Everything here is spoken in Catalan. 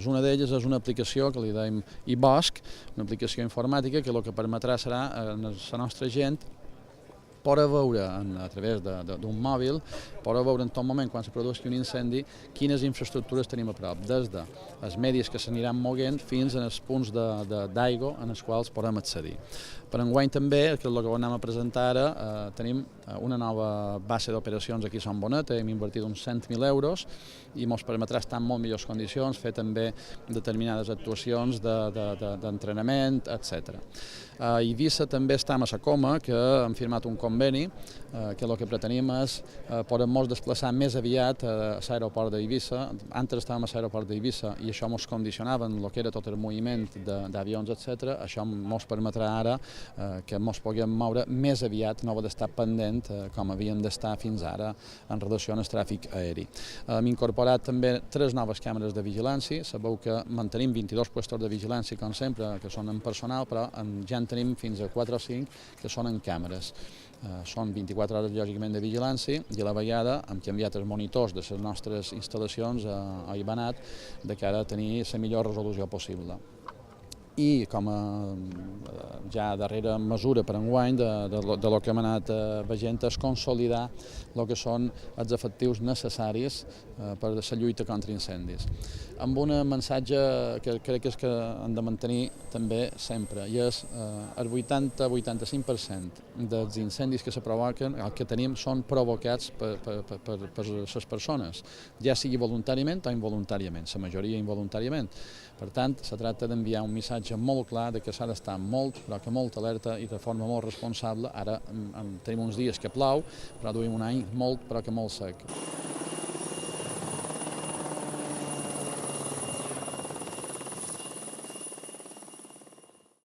Una d'elles és una aplicació que li dèiem iBosc, una aplicació informàtica que el que permetrà serà a la nostra gent podrà veure a través d'un mòbil, podrà veure en tot moment quan se produeixi un incendi quines infraestructures tenim a prop, des dels medis que s'aniran moguent fins als punts d'aigua en els quals podem accedir. Per enguany també, que és el que anem a presentar ara, tenim una nova base d'operacions aquí a Sant Bonet, hem invertit uns 100.000 euros i ens permetrà estar en molt millors condicions, fer també determinades actuacions d'entrenament, etc. A Eivissa també estem a la Coma, que hem firmat un conveni que el que pretenim és poder-nos desplaçar més aviat a l'aeroport d'Eivissa. Antes estàvem a l'aeroport d'Eivissa i això ens condicionava en el que era tot el moviment d'avions, etc. Això ens permetrà ara que ens puguem moure més aviat, no haver d'estar pendent com havíem d'estar fins ara en relació amb el tràfic aeri. Hem incorporat també 3 noves càmeres de vigilància. Sabeu que mantenim 22 puestos de vigilància, com sempre, que són en personal, però ja en tenim fins a 4 o 5 que són en càmeres. Són 24 hores, lògicament, de vigilància i a la vegada hem canviat els monitors de les nostres instal·lacions a Ibanat de cara a tenir la millor resolució possible. I com a ja darrera mesura per enguany de lo que hem anat veient és consolidar el que són els efectius necessaris per la lluita contra incendis. Amb un missatge que crec que és que hem de mantenir també sempre, i és el 80-85% dels incendis que se provoquen, el que tenim, són provocats per les persones, ja sigui voluntàriament o involuntàriament, la majoria involuntàriament. Per tant, se tracta d'enviar un missatge molt clar de que s'ha d'estar molt, però que molt alerta i de forma molt responsable. Ara tenim uns dies que plou, però duim un any molt, però que molt sec.